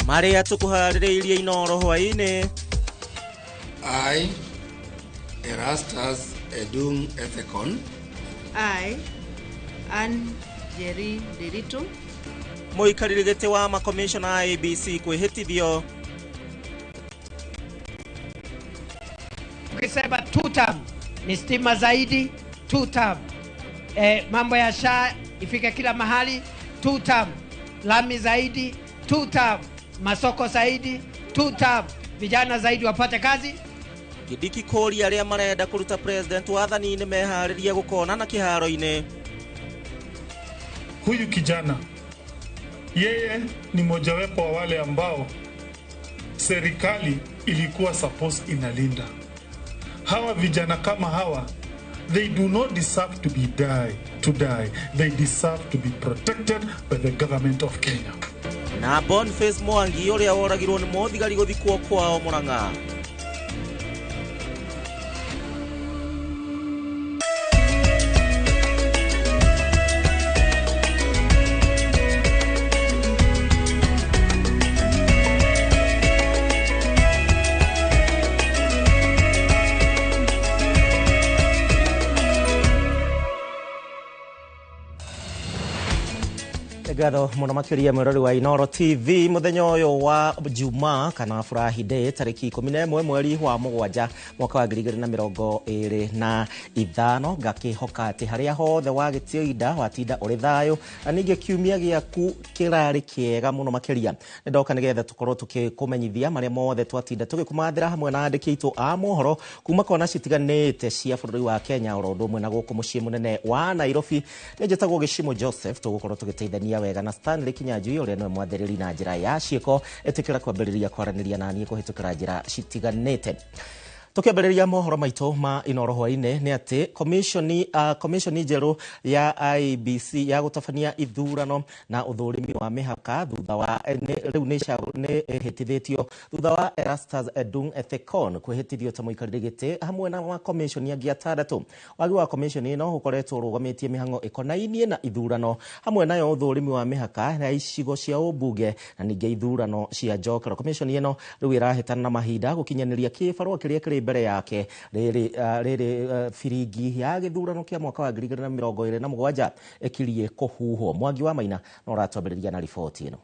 Maria tukuharĩrĩirie inoro hwainĩ. I, Erastus Edung Ethekon. I, Ann Jerry Derito. Mũikarĩri gĩtĩ wa makomishona ABC kwĩhĩtithio. Ukisema 2 term ni stima zaidi, 2 term. Mambo ya SHA ifike kila mahali, 2 term. Lami zaidi, 2 term. Masoko zaidi, 2 term. Vijana zaidi wapate kazi. Gĩthiki kũria arĩa marenda kũruta president wathani-inĩ meharĩria gũkona na kĩharo-inĩ. Huyu kijana yeye ni mojawapo wa wale ambao serikali ilikuwa supposed inalinda. Hawa vijana kama hawa, they do not deserve to die. They deserve to be protected by the government of Kenya. Na Boniface Mwangi ũrĩa woragirwo nĩ mũthigari gũthikwo kwao Murang'a. Gatho mũno makĩria mwĩrori wa Inoro TV mũthenya ũyũ wa Juma kana Friday tarĩki 11 mweri wa Mũgwanja mwaka wa 2025 ngakĩhoka atĩ harĩa hothe wagĩtio ida watinda ũrĩ thayũ na ningĩ kiumia gĩaku kĩrarĩ kĩega mũno makĩria. Nĩndoka nĩgetha tũkorwo tũkĩkũmenyithia marĩa mothe twatinda tũgĩkũmathĩra hamwe na andĩki aitũ a mohoro kuma kona citiganĩte cia bũrũri wa Kenya oro ũndũ ũmwe na gũkũ mũciĩ mũnene wa Nairobi. Nĩnjĩtagwo Gĩcimo Joseph tũgũkorwo tũgĩteithania wega na Stanley Kinyanjui ũrĩa nĩwe mwathĩrĩri na njĩra ya ciĩko etĩkĩra kwambĩrĩria kwaranĩria na niĩ kũhĩtũkĩra njĩra citiganĩte. Tukiambĩrĩria mohoro maitũ ma Inoro hwainĩ nĩ atĩ komishoni njerũ ya IEBC ya gũtabania ithurano na ũthũrimi wa mĩhaka thutha wa rĩu nĩ ĩhĩtithĩtio thutha wa Erastus Edung Ethekon kwĩhĩtithio ta mũikarĩri gĩtĩ hamwe na makomishoni angĩ 6. Wagi wa komishoni ĩno ũkoretwo ũrũgamĩtie mĩhang'o ĩkonainie na ithurano hamwe nayo ũthũrimi wa mĩhaka ya icigo cia ũmbunge na ningĩ ithurano cia njokero. Komishoni ĩno rĩu ĩrahĩtana na mahinda gũkinyanĩria kĩbarũa kĩrĩa kĩrĩ mbere yake rĩrĩ firingi ya gĩthurano kĩa mwaka wa 2027 ĩkirie kũhuhwo. Mwangi wa Maina no ratwambĩrĩria na riboti ĩno.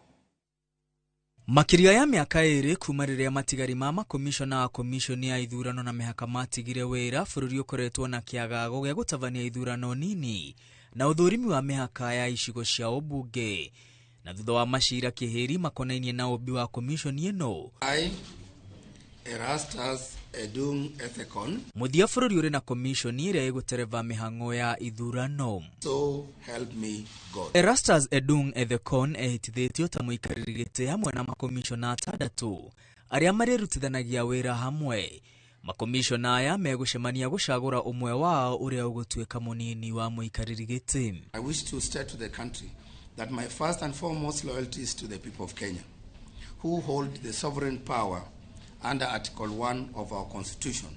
Makiria ya miaka 2 kuma rĩrĩa matigari ma makomishona wa komishoni ya ithurano na mĩhaka matigire wĩra, bũrũri ũkoretwo na kĩagago gĩa gũtabania ithurano nini na ũthũrimi wa mĩhaka ya icigo cia ũmbunge. Na thutha wa macira kĩhĩri makonainie na ũmbi wa komishoni ĩno, Erastus Edung Ethekon. Muthia bũrũri ũrĩ na komishoni ĩrĩa ĩgũtereva mĩhang'o ya ithurano. So help me God. Erastus Edung Ethekon ehĩtithĩtio ta mũikarĩri gĩtĩ hamwe na makomishona 6 arĩa marĩrutithanagia wĩra hamwe. Makomishona aya megũcemania gũcagũra ũmwe wao ũrĩa ũgũtuĩka mũnini wa mũikarĩri gĩtĩ. I wish to state to the country that my first and foremost loyalty is to the people of Kenya, who hold the sovereign power under Article 1 of our Constitution.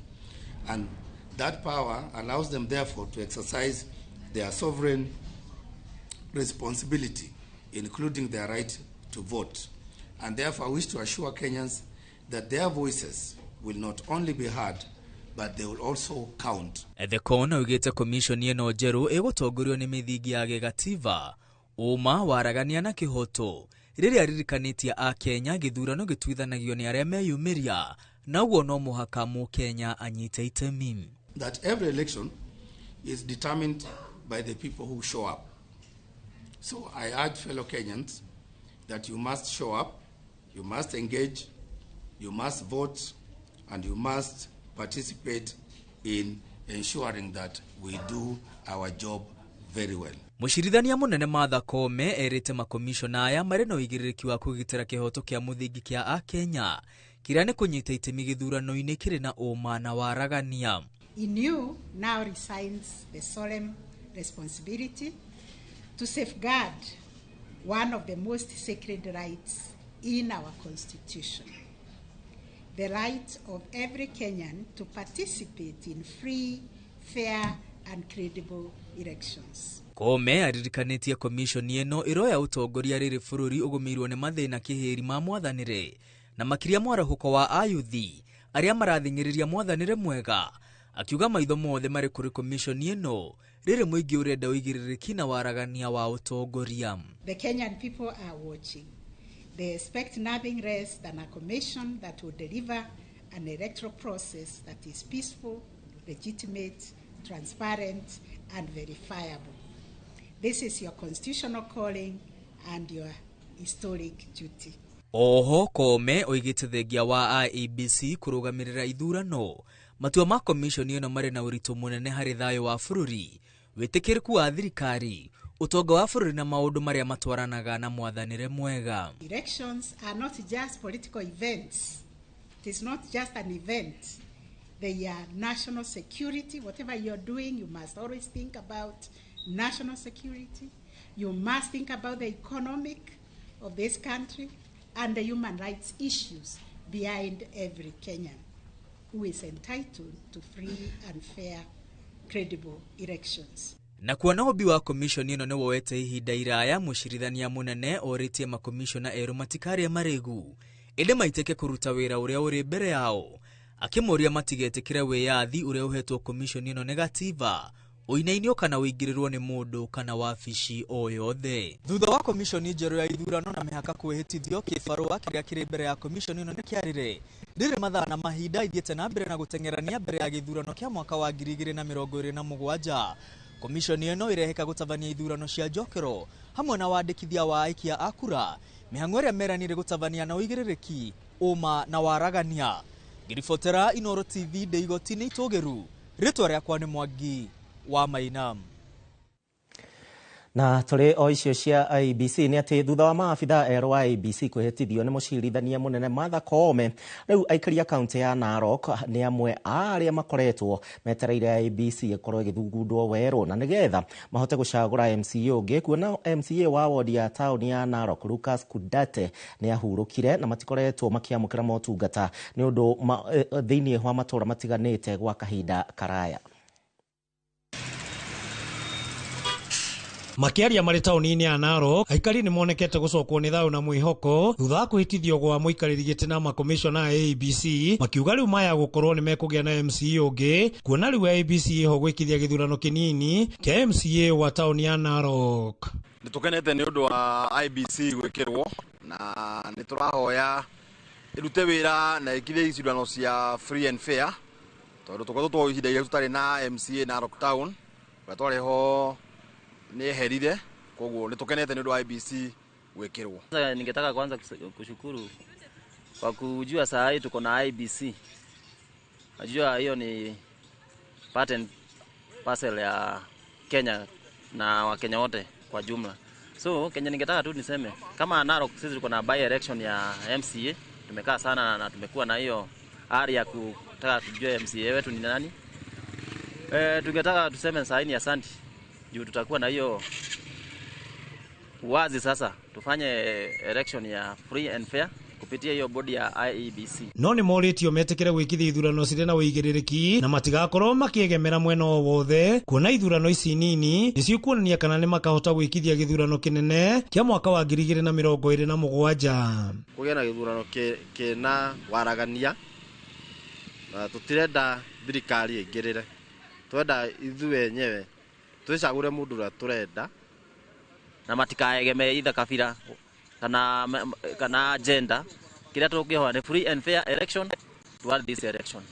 And that power allows them, therefore, to exercise their sovereign responsibility, including their right to vote. And therefore, I wish to assure Kenyans that their voices will not only be heard, but they will also count. Ethekon oigĩte komishoni ĩno njerũ ĩgũtongorio nĩ mĩthingi ya gĩgatiba, ũma, waragania na kĩhoto, rĩrĩa ririkanĩtie a Kenya gĩthurano gĩtuithanagio nĩ arĩa meyumĩria na ũguo no mũhaka Mũkenya anyite itemi. That every election is determined by the people who show up. So I urge fellow Kenyans that you must show up, you must engage, you must vote, and you must participate in ensuring that we do our job very well. Mũcirithania mũnene Martha Koome erĩte makomishona aya marĩ na ũigĩrĩrĩki wa kũgitĩra kĩhoto kĩa mũthingi kĩa a Kenya kĩrĩa nĩ kũnyita itemi gĩthurano-inĩ kĩrĩ na ũma na waragania. In you now resides the solemn responsibility to safeguard one of the most sacred rights in our Constitution, the right of every Kenyan to participate in free, fair, and credible elections. Kome aririkanĩtie komishoni ĩno iroya ũtongoria rĩrĩ bũrũri ũgũmĩirwo nĩ mathĩna kĩhĩri ma mwathanĩre na makĩria mwarahũko wa ayuthi arĩa marathing'ĩrĩria mwathanĩre mwega, akiuga maitho mothe marĩ kũrĩ komishoni ĩno rĩrĩ mũingĩ ũrenda ũigĩrĩrĩki na waragania wa ũtongoria. The Kenyan people are watching. They expect nothing less than a commission that will deliver an electoral process that is peaceful, legitimate, transparent, and verifiable. This is your constitutional calling and your historic duty. Oho Kome oigĩte thengia wa IEBC kũrũgamĩrĩra ithurano, matua ma komishoni ĩno marĩ na ũritũ mũnene harĩ thayũ wa bũrũri, wĩtĩkĩrĩku wa thirikari, ũtonga wa bũrũri na maũndũ marĩa matwaranaga na mwathanĩre mwega. Elections are not just political events. It is not just an event. They are national security. Whatever you're doing, you must always think about national security. You must think about the economic of this country and the human rights issues behind every Kenyan who is entitled to free and fair, credible elections. Na kuona ũmbi wa komishoni ĩno nĩ woete ihinda iraya, mũcirithania mũnene orĩtie makomishona erũ matikarĩa marĩgu ĩndĩ maitĩke kũruta wĩra ũrĩa ũrĩ mbere yao, akĩmoria matigetĩkĩre wĩyathi ũrĩa ũhetwo komishoni ĩno nĩ gatiba ũinainio kana ũingĩrĩrwo nĩ mũndũ kana wabici o yothe. Thutha wa komishoni njerũ ya ithurano na mĩhaka kwĩhĩtithio, kĩbarũa kĩrĩa kĩrĩ mbere ya komishoni ĩno nĩ kĩarĩre ndĩrĩ mathaa na mahinda ithiĩte na mbere na gũteng'erania mbere ya gĩthurano kĩa mwaka wa 2027. Komishoni ĩno ĩreheka gũtabania ithurano cia njokero hamwe na wandĩkithia wa aikia a kura, mĩhang'o ĩrĩa meranire gũtabania na ũigĩrĩrĩki, ũma na waragania. Ngiribotera Inooro TV ndĩ-igoti-inĩ Itũgĩru, rĩtwa rĩakwa nĩ Mwangi wa Maina. Na tũrĩ o icio cia IEBC nĩ atĩ thutha wa maabitha erũ wa IEBC kwĩhĩtithio nĩ mũcirithania mũnene Martha Koome, rĩu aikari a kaunti ya Narok nĩ amwe arĩa makoretwo metereire IEBC ĩkorwo ĩgĩthugundwo werũ na nĩgetha mahote gũcagũra MCA ũngĩ, kuona MCA wa wodi ya taũni ya Narok Lucas Kudate nĩ ahurũkire na matikoretwo makĩamũkĩra motungata nĩ ũndũ thĩinĩ wa matũũra matiganĩte gwa kahinda karaya. Makiaria marĩ taũni-inĩ ya Narok, aikari nĩ monekete gũcokwo nĩ thayũ na mwĩhoko thutha wa kwĩhĩtithio gwa mũikarĩri gĩtĩ na makomishona a IEBC, makiuga rĩu maya gũkorwo nĩ mekũgĩa na MCA ũngĩ, kuona rĩu IEBC ĩho gwĩkithia gĩthurano kĩnini kĩa MCA wa taũni ya Narok. Nĩtũkenete nĩ ũndũ wa IEBC gwĩkĩrwo na nĩtũrahoya ĩrute wĩra na ĩkithie ithurano cia free and fair, tondũ tũkoretwo ihinda irĩa tũtarĩ na MCA Narok Town, twarĩ ho ni herire, koguo nitukenete ndio IEBC gwekirwo. Ningetaka kwanza kushukuru kwa kujua saa hii tuko na IEBC. Najua hiyo ni part and parcel ya Kenya na Wakenya wote kwa jumla. So Kenya, ningetaka tu niseme kama Narok sisi tuko na by election ya MCA, tumekaa sana na tumekuwa na hiyo ari ya kutaka tujue MCA wetu ni nani. Tungetaka tuseme saa hii ni asante juu tutakuwa na hiyo wazi sasa tufanye election ya free and fair kupitia hiyo bodi ya IEBC. No nĩ morĩtio metĩkĩre gwĩkithia ithurano cirĩ na ũigĩrĩrĩki na matigakorwo makĩegemera mwena o wothe, kuona ithurano ici nini nĩcio kuonania kana nĩ makahota gwĩkithia gĩthurano kĩnene kĩa mwaka wa 2027. Kũgĩa na gĩthurano kĩna waragania, tũtirenda thirikari ĩingĩrĩre, twenda ithuĩ enyewe tucagure mundu ũrĩa turenda na matikaegeme either kabira kana agenda. Kila tũngĩhoya ni free and fair election toward this election,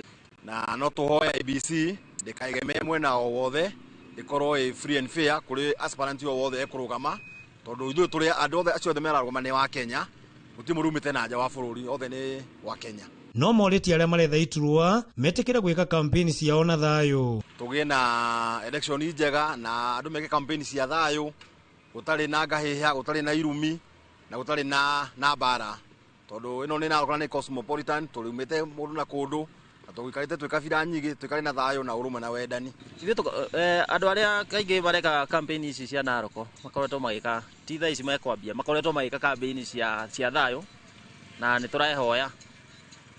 na no tũhoya IEBC ndĩkaegeme mwena o wothe, ĩkorwo free and fair kũrĩ aspirant o wothe ekũrũgama, tondũ ithuĩ tũrĩ andũ othe acio othe merarũgama nĩ wa Kenya, gũtirĩ mũrumĩte na nja wa bũrũri, othe nĩ wa Kenya. No morĩtie arĩa maretha iturwa metĩkĩre gwĩka kampeni ciao na thayũ. Tũgĩe na election njega na andũ meke kampeni cia thayũ, gũtarĩ na ngahĩha, gũtarĩ na irumi na gũtarĩ na mbara, tondũ ĩno nĩ Narok nĩ cosmopolitan, tũrumĩte mũndũ na kũndũ na tũgĩkarĩte twĩ kabira nyingĩ, twĩkarĩ na thayũ na ũrũmwe na wendani. Andũ arĩa kaingĩ mareka kampeni ici cia Narok makoretwo magĩka ti thaa ici mekwambia, makoretwo magĩka kampeni cia thayũ, na nĩ tũrahoya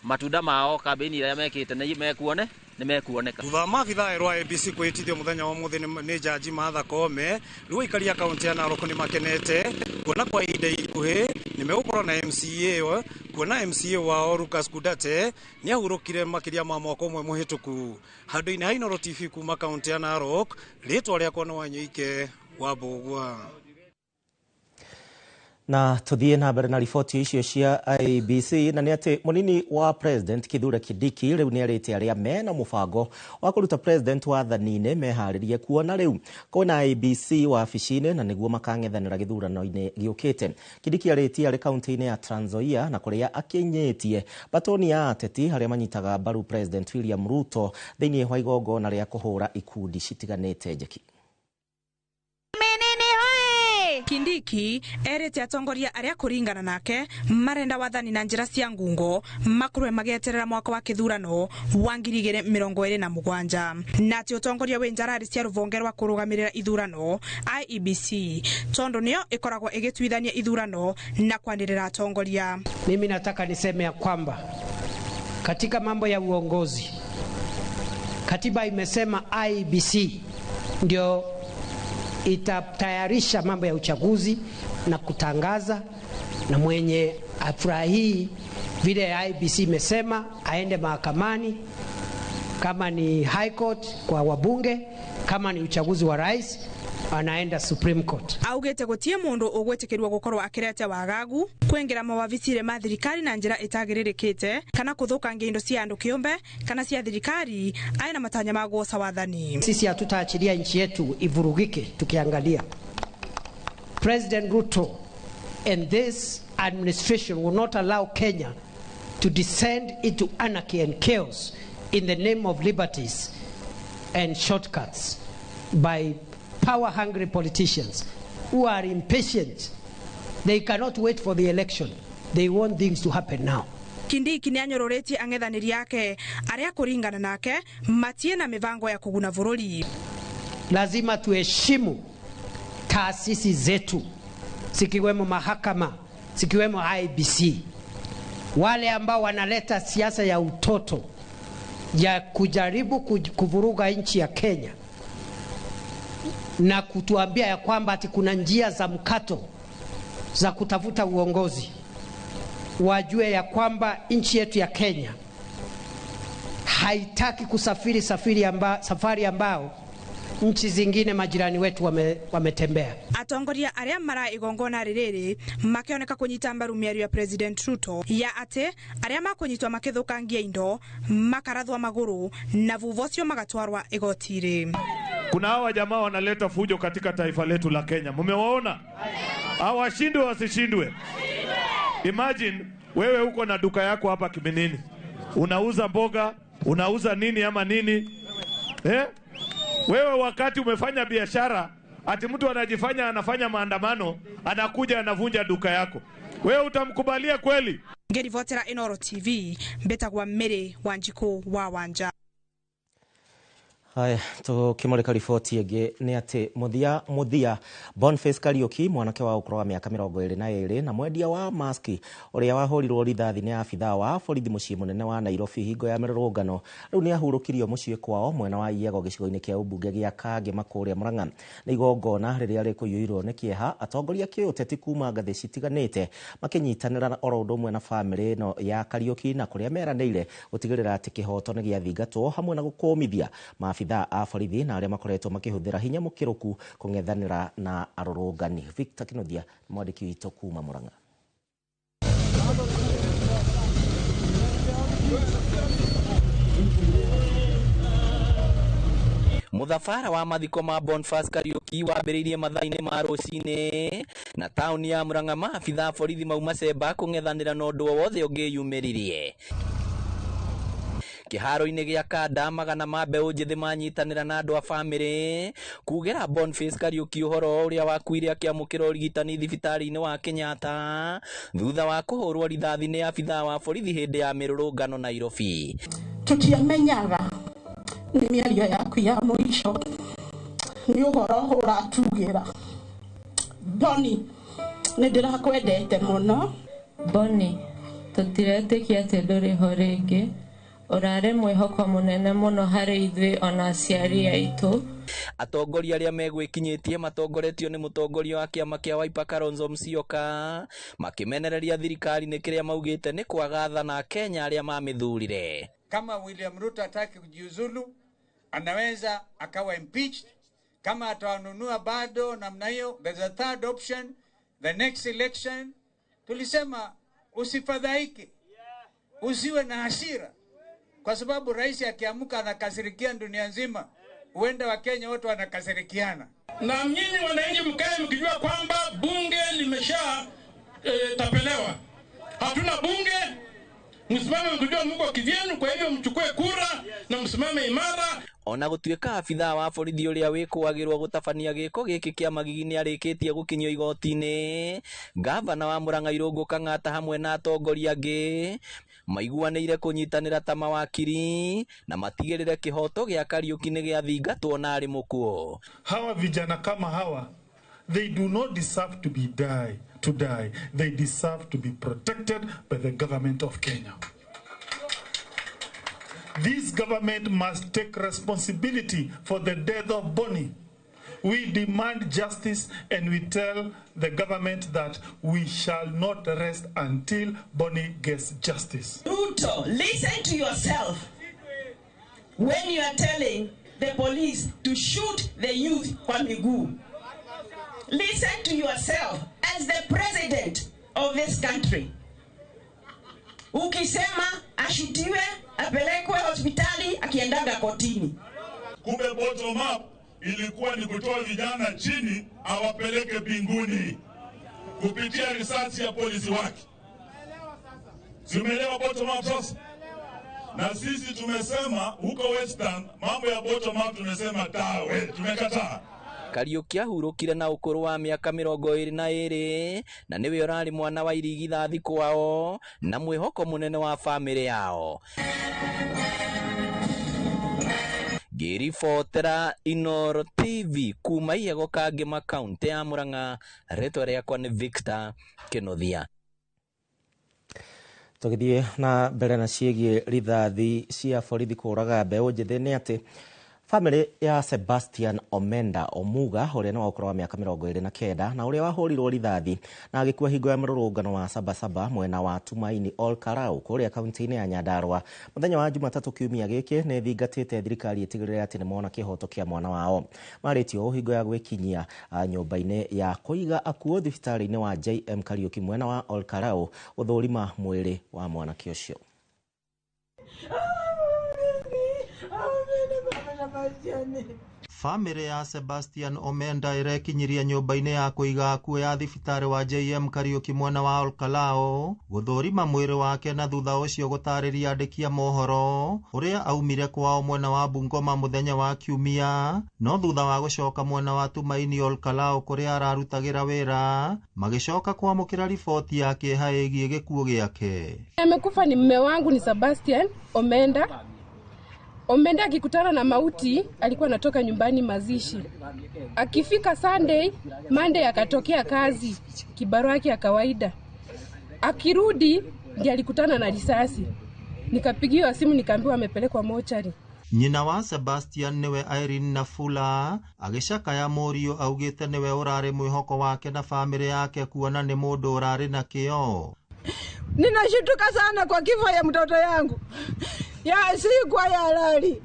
matunda mao kampeni iria mekĩte nĩ mekuone nimekuoneka. Thutha maabitha erwa ABC kwitithio muthenya wa muthi ni jaji Martha Koome, riu ikaria kaunti ya Narok ni makenete kuona kwa ihinda ikuhi nimegũkorwo na MCA kuona MCA wao Lucas Kudate ni ahurũkire makiria ma mwaka ũmwe mũhĩtũku. Handũ-inĩ ha Inooro TV kuma kaunti ya Narok, rĩtwa rĩakwa nĩ Wanyũike wa Mbũgua. Na tuthie na mbere na riboti icio cia IEBC na nĩ atĩ mũnini wa president Kithure Kindiki rĩu nĩ arĩte arĩa mena mũbango wa kũruta president wathani-inĩ meharĩrie kuona rĩu kwĩna IEBC wabici-inĩ na nĩguo makang'ethanĩra gĩthurano-inĩ gĩũkĩte. Kindiki arĩtie arĩ kaunti-inĩ ya Trans Nzoia na kũrĩa akĩnyĩtie batoni ya ateti arĩa manyitaga mbaru president William Ruto thĩinĩ wa igongona rĩa kũhũra ikundi citiganĩte njeki. Kindiki erete atongoria aria kuringana nake marenda wathani na njira cia ngungo makurwe magieterera mwaka wa kithurano wa 2027 na ati utongoria we njarari cia ruvonge rwa kurugamirira ithurano IEBC tondo nio ikoragwo igituithania ithurano na kwandirira atongoria. Mimi nataka niseme ya kwamba katika mambo ya uongozi katiba imesema IEBC ndio itatayarisha mambo ya uchaguzi na kutangaza, na mwenye afurahi vile IEBC imesema aende mahakamani, kama ni High Court kwa wabunge, kama ni uchaguzi wa rais anaenda Supreme Court. Augete gutie mundu ugwetikirwa gukorwo akirete wagagu kwingira mawabicire ma thirikari na njira itagiririkite kana kuthukangia indo cia andu kiumbe kana cia thirikari aina matanya ma guosa wathani. Sisi hatutaachilia nchi yetu ivurugike. Tukiangalia President Ruto and this administration will not allow Kenya to descend into anarchy and chaos in the name of liberties and shortcuts by power-hungry politicians who are impatient. They cannot wait for the election. They want things to happen now. Kindiki ni anyororetie ang'ethaniri yake aria kuringana nake matie na mivango ya kuguna vururi. Lazima tuheshimu taasisi zetu, sikiwemo mahakama, sikiwemo IEBC. Wale ambao wanaleta siasa ya utoto ya kujaribu kuvuruga nchi ya Kenya na kutuambia ya kwamba ati kuna njia za mkato za kutafuta uongozi, wajue ya kwamba nchi yetu ya Kenya haitaki kusafiri safari ambao nchi zingine majirani wetu wametembea. Atongoria aria mara igongona ririri makioneka kunyita mbaru miario ya President Ruto ya ate aria makunyitwa makithukangia indo makarathwa maguru na vuvocio magatwarwa igotiri. Kuna hawa jamaa wanaleta fujo katika taifa letu la Kenya. Mumewaona? Hawashindwe wasishindwe. Imagine wewe uko na duka yako hapa Kiminini. Unauza mboga, unauza nini ama nini? Wewe wakati umefanya biashara, ati mtu anajifanya anafanya maandamano, anakuja anavunja duka yako. Wewe utamkubalia kweli? Ngerivotera Inooro TV, Betagwa Mary Wanjiku wa Wanja. Haya, tukimulika riboti ĩngĩ nĩ atĩ muthia Boniface Kariuki mwanake wa ũkũrũ wa mĩaka 22 na mwendia wa maski ũrĩa wahũrirwo rithathi nĩ abithaa wa borithi mũciĩ mũnene wa Nairobi hingo ya mĩrũrũngano rĩu nĩ ahurũkirio mũciĩ kwao mwena wa Yego gĩcigo-inĩ kĩa ũmbunge gĩa Kange makũrĩa Murang'a. Nĩ igongona rĩrĩa rĩkũiyũirwo nĩ kĩeha atongoria kĩũteti kuma ngathĩ citiganĩte makĩnyitanĩra oro ũndũ ũmwe na bamĩrĩ ĩno ya Kariuki na kũrĩa meranĩire gũtigĩrĩra atĩ kĩhoto nĩ gĩathingatwo hamwe na gũkũmithia maabithaa a borithi na arĩa makoretwo makĩhũthĩra hinya mũkĩrũku kũng'ethanĩra na arũrũngani. Victor Kinothia mwandĩki witũ kuma Murang'a. Muthafara wa mathiko ma Boniface Kariuki wambĩrĩirie mathaa-inĩ ma rũcinĩ na taũni ya Murang'a maabithaa borithi mauma Cemba kũng'ethanĩra na ũndũ wothe ũngĩyumĩririe. Kiharo-inĩ gĩa Kanda magana ma mbeũ njĩthĩ manyitanĩra na andũ a bamĩrĩ kugĩra Boniface Kariuki ũhoro ũrĩa wakuire akĩamũkĩra ũrigitani thibitarĩ-inĩ wa Kenyatta thutha wa kũhũrwo rithathi nĩ abithaa wa borithi hĩndĩ ya mĩrũrũngano Nairobi. Tutiamenyaga nĩ mĩario yaku ya mũico nĩ ũhoro ũratugĩra. Boni, nĩ ndĩrakwendete mũno. Boni, tũtiretĩkia atĩ ndũrĩ ho rĩngĩ. urare mwihoko munene muno hari ithui ona aciari aitu. Atongoria aria megwikinyitie matongoretio ni mutongoria wa kiama kia Wiper Kalonzo Musyoka makimenereria thirikari ni kiria maugite ni kwaga thana Kenya aria mamithurire. Kama William Ruto hataki kujiuzulu, anaweza akawa impeached. Kama atawanunua bado namna hiyo, there's a third option, the next election. Tulisema usifadhaike, usiwe na hasira, kwa sababu rais akiamuka anakasirikia dunia nzima, huenda wa Kenya wote wanakasirikiana. Na mnyinyi wananchi mkae mkijua kwamba bunge limesha tapelewa. Hatuna bunge, msimame mkijua mko kivyenu, kwa hivyo mchukue kura na msimame imara. Ona gutuika afitha wa borithi uria wikuagirwo gutabania giko giki kia magigi ni arikitie gukinyio igoti-ini, gavana wa Murang'a Irungu Kang'ata hamwe na atongoria angi maiguanĩire kunyitanĩra ta mawakiri na matigĩrĩre kihoto gĩa Kariuki nĩ gĩathingatwo na arĩ mũkuo. Hawa vijana kama hawa, they do not deserve to die. They deserve to be protected by the government of Kenya. This government must take responsibility for the death of Bonnie. We demand justice and we tell the government that we shall not rest until Bonnie gets justice. Ruto, listen to yourself when you are telling the police to shoot the youth kwa miguu. Listen to yourself as the president of this country. Ukisema ashutiwe, apelekwe hospitali, akiendaga kotini. Kumbe bottom up ilikuwa ni kutoa vijana chini awapeleke binguni kupitia risasi ya polisi wake. Simeelewa bottom up sasa? Na sisi tumesema huko Western mambo ya bottom up tumesema tawe, tumekataa. Kariuki ahurukire na ukuru wa miaka 22 na niwe urari mwana wa irigithathi kwao na mwihoko munene wa family yao. Girifotera Inoro TV kuma Ihego Kangema kaunti ya Murang'a, rĩtwa rĩakwa nĩ Victor Kinothia. Tugithie na mbere na ciĩgiĩ rithathi cia borithi kũraga mbeũ njĩthĩ nĩ atĩ family ya Sebastian Omenda Omuga uria ni wa ukuru wa miaka 29 na uria wahurirwo rithathi na agikua hingo ya mururungano wa Sabasaba mwena wa Tumaini Ol Karau kuria kaunti-ini ya Nyandarua muthenya wa Jumatatu kiumia giki ni thingatite thirikari itigirire ati ni mona kihoto kia mwana wao maritio hingo ya gwikinyia nyumba-ini ya kuiga akuo thibitari-ini wa JM Kariuki mwena wa Ol Karau uthurima mwiri wa mwana kiucio. Family ya Sebastian Omenda irekinyiria nyumba-ini ya kuiga akuo ya thibitari wa JM Kariuki mwena wa Ol Kalou guthurima mwiri wake na thutha ucio gutariria andiki a mohoro uria aumire kwao mwena wa Bungoma muthenya wa kiumia no thutha wa gucoka mwena wa Tumaini Ol Kalou kuria ararutagira wira magicoka kwamukira riboti yake haegie gikuo giake. Amekufa ni mume wangu ni Sebastian Omenda. Omenda akikutana na mauti alikuwa anatoka nyumbani mazishi. Akifika Monday akatokea kazi kibarua yake ya kawaida. Akirudi ndiye alikutana na risasi. Nikapigiwa simu nikaambiwa amepelekwa mochari. Nyina wa Sebastian niwe Irene Nafula agicaka ya morio augite niwe urare mwihoko wake na family yake kuona ni mundu urare na kio. Ninashituka sana kwa kifo ya mtoto yangu. Ya sikuwa ya halali.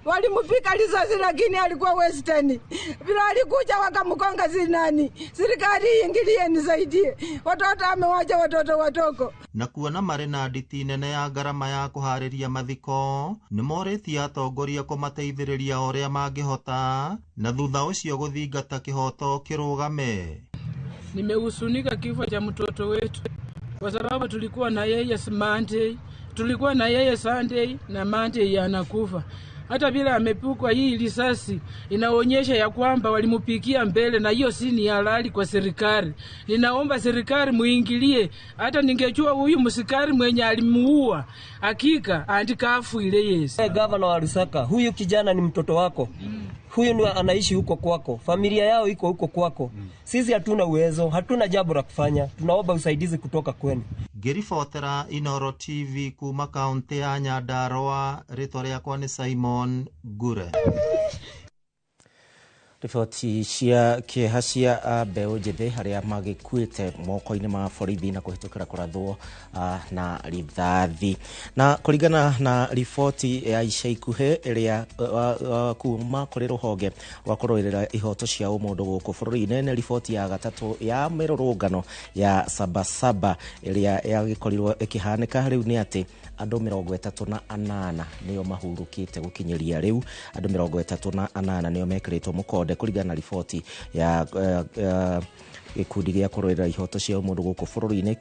Walimupika risasi lakini alikuwa Western. Bila alikuja wakamkonga zinani. Serikali iingilie nisaidie. Watoto amewacha watoto watoko. Na kuona marina nditi nene ya garama ya kuhariria mathiko ni moretia atongoria kumateithiriria uria mangihota na thutha ucio guthingata kihoto kirugame. Nimehusunika kifo cha mtoto wetu kwa sababu tulikuwa na yeye Monday, tulikuwa na yeye Sunday na Monday anakufa. Hata bila amepukwa hii risasi inaonyesha ya kwamba walimupikia mbele na hiyo si ni halali kwa serikali. Ninaomba serikali muingilie. Hata ningejua huyu msikari mwenye alimuua hakika andika afu ile Yesu. Gavana wa Lusaka, huyu kijana ni mtoto wako. huyu ni anaishi huko kwako, familia yao iko huko kwako. Sisi hatuna uwezo, hatuna jambo la kufanya, tunaomba usaidizi kutoka kwenu. Ngiribotera Inoro TV kuma kaunti ya Nyandarua, ritwa riakwa ni Simon Gure. Riboti cia kĩeha cia mbeũ njĩthĩ harĩa magĩkuĩte moko-inĩ ma borithi na kũhĩtũkĩra kũrathwo na rithathi. Na kũringana na riboti ya ica ikuhĩ ĩrĩa kuma kũrĩ rũhonge rwa kũrũĩrĩra ihoto cia ũmũndũ gũkũ bũrũri-inĩ, nĩ riboti ya gatatũ ya mĩrũrũngano ya Sabasaba ĩrĩa yagĩkorirwo ĩkĩhanĩka rĩu nĩ atĩ andũ 38 nĩo mahurũkĩte gũkinyĩria rĩu. Andũ 38 nĩo mekĩrĩtwo mũkonde kũringana na riboti ya gĩkundi gĩa kũrũĩrĩra ihoto cia mũndũ gũkũ bũrũri-inĩ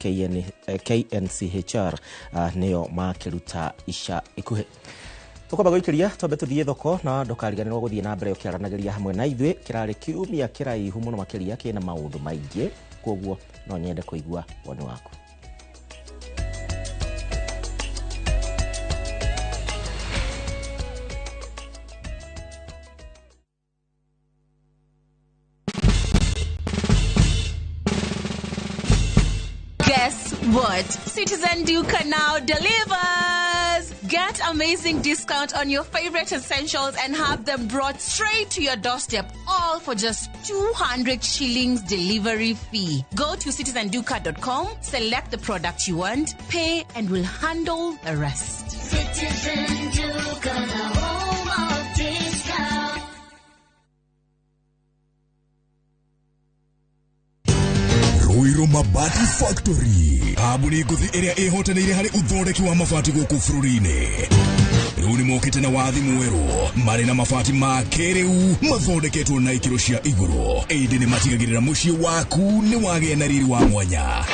KNCHR nĩo makĩruta ica ikuhĩ. Tũkwamba gũikĩria twambe tũthiĩ thoko na ndũkariganĩrwo gũthiĩ na mbere ũkĩaranagĩria hamwe na ithuĩ. Kĩrarĩ kiumia kĩraihu mũno makĩria kĩna maũndũ maingĩ, koguo no nyende kũigua woni waku. Guess what? Citizen Duka now delivers! Get amazing discount on your favorite essentials and have them brought straight to your doorstep, all for just 200 shillings delivery fee. Go to citizenduka.com, select the product you want, pay, and we'll handle the rest. Citizen Duka, the home of discount. Ruiru Mabati Factory, kabuni nguthi iria ihotanĩire harĩ uthondeki wa mabati gũkũ bũrũri-inĩ. Rĩu nĩ mokĩte na wathi mwerũ marĩ na mabati ma kĩrĩu mathondeketwo na ikĩro cia igũrũ. Ĩndĩ nĩ matigagĩrĩra mũciĩ waku nĩ wagĩa na riri wa mwanya.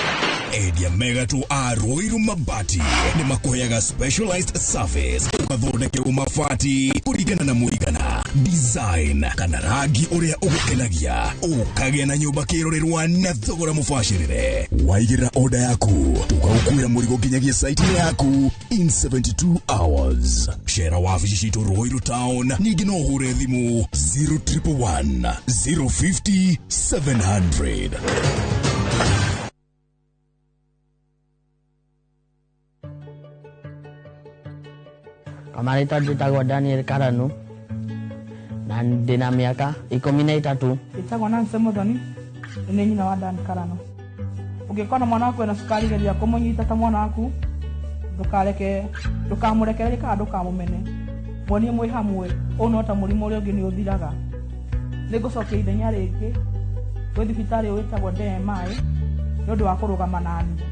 Endia megatu a Ruiru Mabati nĩ makũheaga specialized service ũgathondekerwo mabati kũringana na mũigana, design kana rangi ũrĩa ũgũkenagia, ũkagĩa na nyũmba kĩrorerwa na thogora mũbacĩrĩre. Waigĩrĩra order yaku tũgagũkuĩra mũrigo nginyagia site yaku in 72 hours. Shera wabici citũ Ruiru Town, ningĩ no ũhũre thimũ 0111 050 700. Kamarita njĩtagwo Daniel Karanu na ndĩna mĩaka 13. Njĩtagwo Nancy Muthoni, nĩ nyina wa Dan Karanu. Ũngĩkona mwana waku ena cukari geria kũmũnyita ta mwana waku, ndũkamũrekererie kana ndũkamũmene. Muonie mwĩ hamwe, ũũ no ta mũrimũ ũrĩa ũngĩ nĩ ũthiraga. Nĩngũcokia ithenya rĩngĩ gwĩ thibitarĩ wĩtagwo DMI nĩ ũndũ wa kũrũgama na niĩ.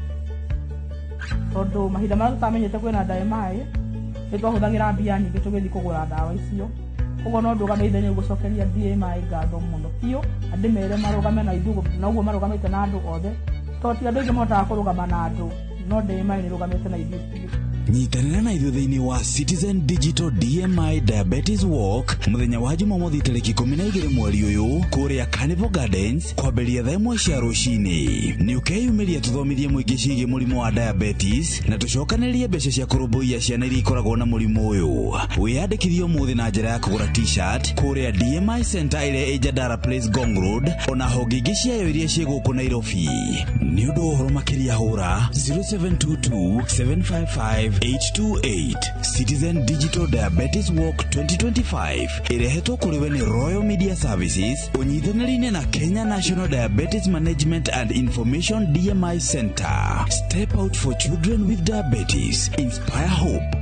Tondũ mahinda marĩa tũtamenyete kwĩna DMI nĩtwahũthagĩra mbia nyingĩ tũgĩthiĩ kũgũra ndawa icio. Ũguo no ndũgame ithenya gũcokeria DMI ngatho mũno biũ, andũ mere marũgame na ithuĩ na ũguo marũgamĩte na andũ othe. Tondũ ti andũ aingĩ mahotaga kũrũgama na andũ, no DMI nĩrũgamĩte na ithuĩ biũ. Nyitanĩra na ithuĩ thĩinĩ wa Citizen Digital DMI Diabetes Walk mũthenya wa Jumamothi tarĩki 12 mweri ũyũ kũrĩa Carnival Gardens kwambĩrĩria thaa 1 cia rũcinĩ. Nĩ ũkeyumĩria tũthomithie mũingĩ ciĩgiĩ mũrimũ wa diabetes na tũcokanĩrĩrie mbeca cia kũrũmbũiya ciana iria ikoragwo na mũrimũ ũyũ. Wĩyandĩkithie ũmũthĩ na njĩra ya kũgũra t-shirt kũrĩa DMI Center ĩrĩa ĩ Jandara Place Gong Road, ona honge ingĩ ciayo iria ciĩ gũkũ Nairobi. Nĩ ũndũ wa ũhoro makĩria hũra 0722 755 828. Citizen Digital Diabetes Walk 2025 irehetwo kũrĩwe nĩ Royal Media Services ũnyitanĩri-inĩ na Kenya National Diabetes Management and Information DMI Center. Step out for children with diabetes. Inspire hope.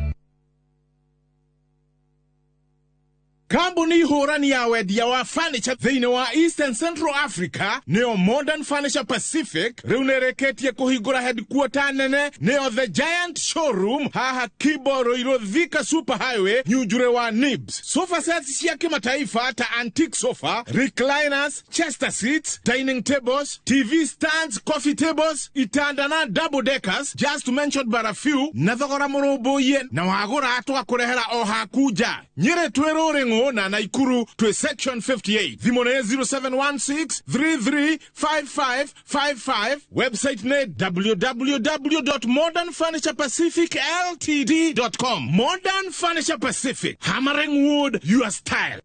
Kambuni hũrani ya wendia wa furniture thĩinĩ wa Eastern Central Africa nĩyo Modern Furniture Pacific rĩu nĩrĩkĩtie kũhingũra headquarter nene nĩyo The Giant Showroom haha Kibo Roiro Thika Super Highway Nyujure wa Nibs. Sofa sets cia kimataifa ta antique sofa, recliners, chester seats, dining tables, TV stands, coffee tables, itanda na double deckers, just to mention but a few, na thogora mũrũmbũiye na wagũra twakũrehera o hakuja. Nyĩrĩ twĩrũrĩng'ũ na Naikuru to section 58. Thimone 0716 335555. Website ne www.modernfurniturepacificltd.com. Modern Furniture Pacific. Hammering wood, your style.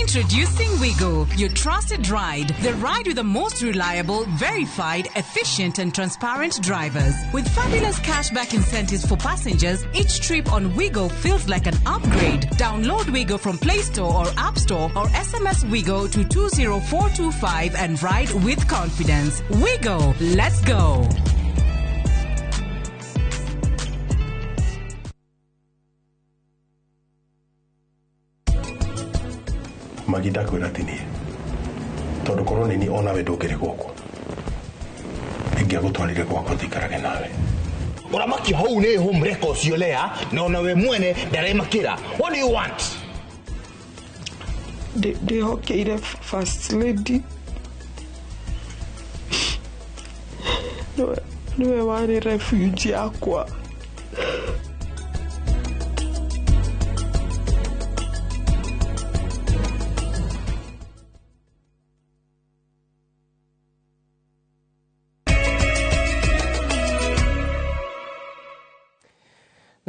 Introducing Wigo, your trusted ride. The ride with the most reliable, verified, efficient and transparent drivers. With fabulous cashback incentives for passengers, each trip on Wigo feels like an upgrade. Download Wigo from Play Store or App Store or SMS Wigo to 20425 and ride with confidence. Wigo, let's go. Magida kwira tini tondu korone ni ona we ndungire guku ingia gutwarire gwako thikarage nawe uramaki hau ni home records yolea na ona we mwene ndaremakira. What do you want? De hokeire first lady niwe wari refugee akwa.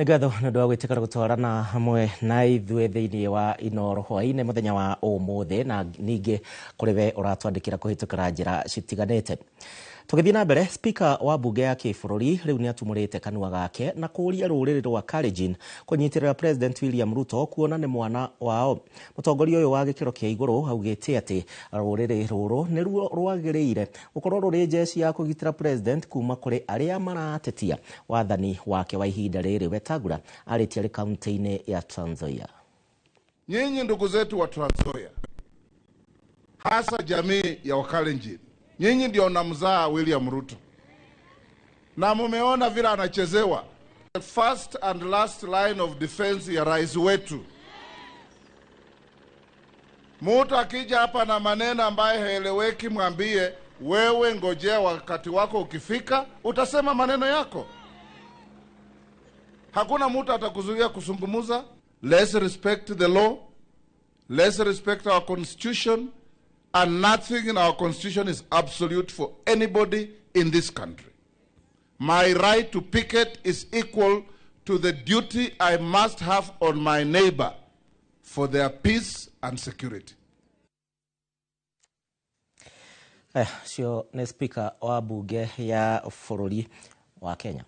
Ngatho na ndwa gwitikara gutwarana hamwe na ithuĩ thĩinĩ wa Inoro hwaĩ-inĩ mũthenya wa ũmũthĩ na ningĩ kũrĩ we ũratwandĩkĩra kũhĩtũkĩra njĩra citiganĩte. Tũgĩthiĩ na mbere, spika wa bunge ya kĩbũrũri rĩu nĩ atumũrĩte kanua gake na kũũria rũrĩrĩ rwa Kalenjin kũnyitĩrĩra President William Ruto kuona nĩ mwana wao. Mũtongoria ũyũ wa gĩkĩro kĩa igũrũ augĩte atĩ rũrĩrĩ rũrũ nĩruo rwagĩrĩire gũkorwo rũrĩ njeci ya kũgitĩra President kuma kũrĩ arĩa maratetia wathani wake wa ihinda rĩrĩ. Wetangula arĩtia rĩ kaunti-inĩ ya Trans Nzoia. Nyinyi ndugu zetu wa Trans Nzoia, hasa jamii ya Wakalenjin, nyinyi ndio namzaa William Ruto na mumeona vile anachezewa. The first and last line of defense ya rais wetu. Mtu akija hapa na maneno ambaye haeleweki, mwambie wewe, ngojea wakati wako ukifika utasema maneno yako. Hakuna mtu atakuzuia kusungumuza. Let's respect the law, let's respect our constitution, and nothing in our constitution is absolute for anybody in this country. My right to picket is equal to the duty I must have on my neighbor for their peace and security. Sio ni spika wa bunge ya bũrũri wa Kenya.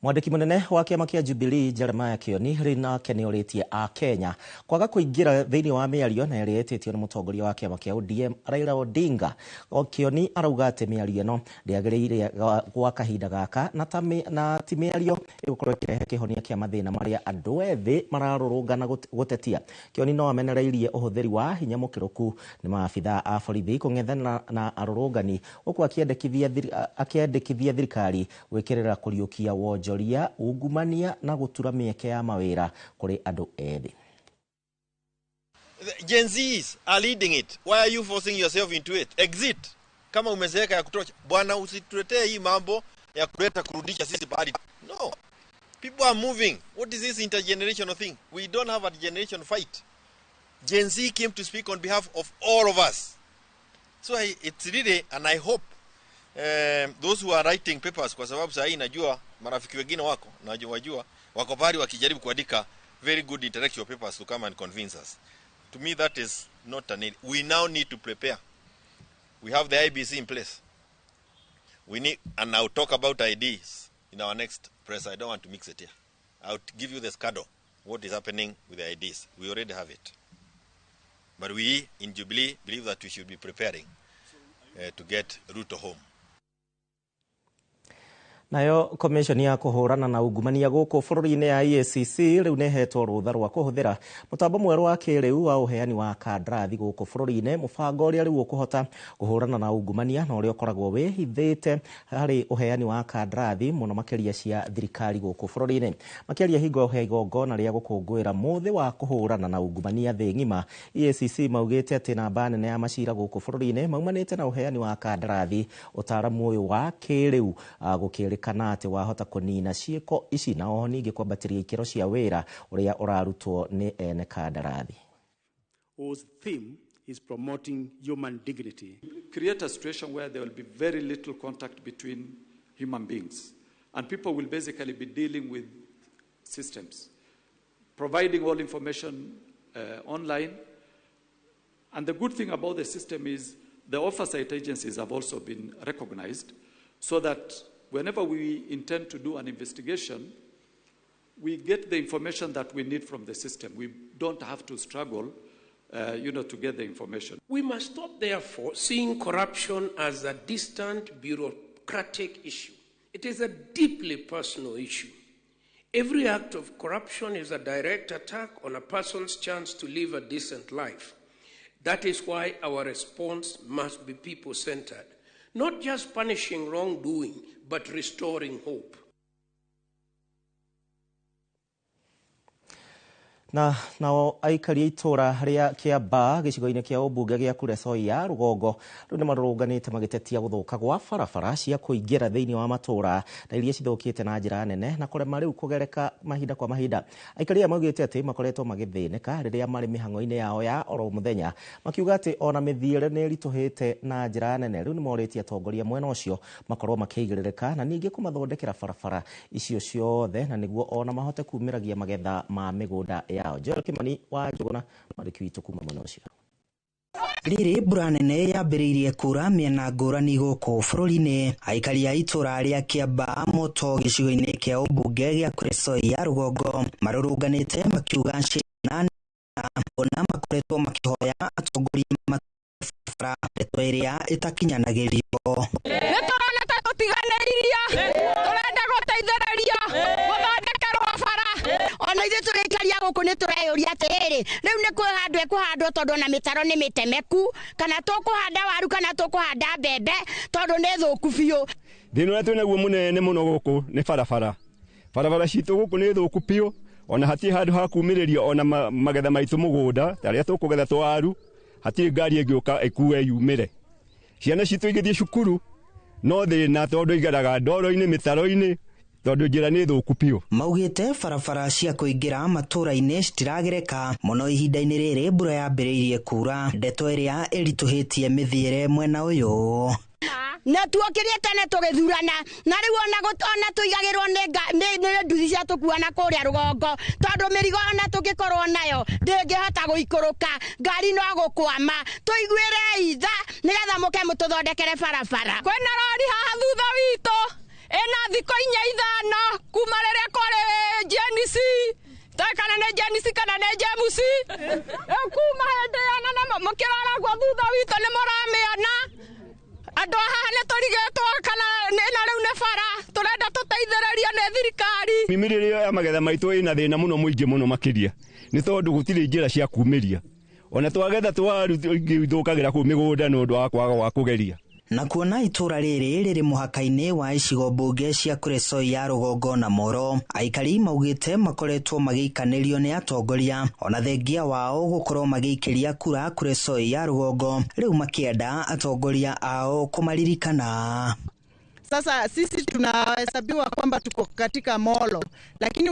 Mwandĩki mũnene wa kĩama kĩa Jubilee Jeremiah Kioni nake nĩorĩtie a Kenya kwaga kũingĩra thĩinĩ wa mĩario na ĩrĩa ĩtĩtio nĩ mũtongoria wa kĩama kĩa ODM Raila Odinga. Kioni arauga atĩ mĩario ĩno ndĩagĩrĩire gwa kahinda gaka na ti mĩario ĩgũkorwo ĩkĩrehe kĩhonia kĩa mathĩna marĩa andũ ethĩ mararũrũngana gũtetia. Kioni no amenereirie ũhũthĩri wa hinya mũkĩrũku nĩ maabithaa a borithi kũng'ethana na arũrũngani, gũkũ akĩendekithia thirikari gwĩkĩrĩra kũriũkia wonjoria, ungumania na gũtura mĩeke ya mawĩra kũrĩ andũ ethĩ. Gen Zs are leading it. Why are you forcing yourself into it? Exit. Kama umezeeka ya kutosha. Bwana, usituletee hii mambo ya kuleta kurudisha sisi pahali. No. People are moving. What is this intergenerational thing? We don't have a generation fight. Gen Z came to speak on behalf of all of us. So it's really, and I hope those who are writing papers, kwa sababu sasa najua marafiki wengine wako wajua wako pale wakijaribu kuandika very good intellectual papers to come and convince us. To me that is not a need. We now need to prepare. We have the IBC in place. We need, and I'll talk about IDs in our next press. I don't want to mix it here. I'll give you the schedule, what is happening with the IDs. We already have it. But we in Jubilee believe that we should be preparing to get Ruto home. Nayo komishoni ya kũhũrana na ungumania gũkũ bũrũri-inĩ ya EACC rĩu nĩhetwo rũtha rwa kũhũthĩra mũtambo mwerũ wa kĩrĩu wa ũheani wa kandarathi gũkũ bũrũri-inĩ, mũbango ũrĩa rĩu ũkũhota kũhũrana na ungumania na ũrĩa ũkoragwo wĩhithĩte harĩ ũheani wa kandarathi mũno makĩria cia thirikari gũkũ bũrũri-inĩ. Makĩria hingo ya igongona rĩa gũkũngũĩra mũthĩ wa kũhũrana na ungumania thĩ ng'ima, EACC maugĩte atĩ namba nene ya macira gũkũ bũrũri-inĩ maumanĩte na ũheani wa kandarathi, ũtaaramu ũyũ wa kĩrĩu gũkĩrĩ kana atĩ wahota kũnina ciĩko ici na oho ningĩ kwambatĩria ikĩro cia wĩra ũrĩa ũrarutwo nĩ ene kandarathi. Whose theme is promoting human dignity. Create a situation where there will be very little contact between human beings and people will basically be dealing with systems, providing all information online, And the good thing about the system is the oversight agencies have also been recognized, so that whenever we intend to do an investigation, we get the information that we need from the system. We don't have to struggle, to get the information. We must stop, therefore, seeing corruption as a distant bureaucratic issue. It is a deeply personal issue. Every act of corruption is a direct attack on a person's chance to live a decent life. That is why our response must be people-centered, not just punishing wrongdoing, but restoring hope. Nao aikari itura ria Kiambaa gicigo-ini kia ubunge gia Kuresoi ya Rugongo riu ni marũrũnganĩte magĩtetia gũthũka gwa barabara cia kũingĩra thĩinĩ wa matũra na iria cithũkĩte na njĩra nene na kũrema rĩu kũgereka mahinda kwa mahinda. Aikari aya maugĩte atĩ makoretwo magĩthĩnĩka rĩrĩa marĩ mĩhang'o-inĩ yao ya oro mũthenya, makiuga atĩ ona mĩthiĩre nĩ ĩritũhĩte na njĩra nene. Rĩu nĩ morĩtie atongoria mwena ũcio makorwo makĩigĩrĩrĩka na ningĩ kũmathondekera barabara icio ciothe na nĩguo ona mahote kumĩragia magetha ma mĩgũnda yao. Joel Kimani wa Jogona mwandĩki witũ kuma mwena ũcio. Rĩrĩ mbura nene yambĩrĩirie kura mĩena ngũrani gũkũ bũrũri-inĩ. Aikari a itũra rĩa Kiambaa Moto gĩcigo-inĩ kĩa ũmbunge gĩa Kuresoi ya Rugongo marũrũnganĩte makiuga ciana ona makoretwo makĩhoya atongoria matũra ndeto ĩrĩa ĩtakinyanagĩrio. Nĩ tũrona ta tũtiganĩirio, tũrenda gũteithĩrĩrio gũthondekerwo bara. Ona ithuĩ tũrĩikaria gũkũ nĩ tũreyũria atĩrĩrĩ, rĩu nĩ kũhandwo tondũ na mĩtaro nĩ mĩtemeku, kana tũkũhanda waru kana tũkũhanda mbembe tondũ nĩ thũku biũ. Thĩna ũrĩa twĩnaguo mũnene mũno gũkũ nĩ barabara. Barabara citũ gũkũ nĩ thũku biũ, ona hatirĩ handũ ha kumĩrĩria ona magetha maitũ mũgũnda, tarĩa tũkũgetha twaru, hatirĩ ngari ĩngĩũka ĩkue yumĩre. Ciana citũ igĩthiĩ cukuru no thĩna tondũ igeraga ndoro-inĩ, mĩtaro-inĩ, tondũ njĩra nĩ thũku biũ. Maugĩte barabara cia kũingĩra matũra-inĩ citiragereka mũno ihinda-inĩ rĩrĩ mbura yambĩrĩirie kura, ndeto ĩrĩa ĩritũhĩtie mĩthiĩre mwena ũyũ. Na tuokĩrie tene tũgĩthurana na rĩu ona tũigagĩrwo nĩ nduthi cia tũkuana kũrĩa Rugongo tondũ mĩrigo ona tũngĩkorwo nayo ndĩngĩhota gũikũrũka, ngari no gũkwama. Tũiguĩre itha nĩgetha mũke mũtũthondekere barabara. Kwĩna rori haha thutha witũ ĩna thikũ 5 kuma rĩrĩa kwarĩ Jenisi, kana nĩ Jenisi kana nĩ Jemusi, kuma hĩndĩ yana na mũkĩrora gwa thutha witũ nĩ mũramĩona. Andũ haha nĩ tũrigĩtwo kana na rĩu nĩ bara, tũrenda tũteithĩrĩrio nĩ thirikari. Mĩmĩrĩre ya magetha maitũ ĩna thĩna mũno mũingĩ mũno makĩria, nĩ tondũ gũtirĩ njĩra cia kumĩria. Ona twagetha twaru ithũkagĩra kũu mĩgũnda nĩ ũndũ wa kwaga wa kũgeria. Na kuona itũra rĩrĩ rĩrĩ mũhaka-inĩ wa icigo mbunge cia Kuresoi ya Rugongo na Moro, aikari maugĩte makoretwo magĩikanĩrio nĩ atongoria ona thengia wao gũkorwo magĩikĩria kura Kuresoi ya Rugongo, rĩu makĩenda atongoria ao kũmaririkana. Sasa sisi tunahesabiwa kwamba tuko katika Molo, lakini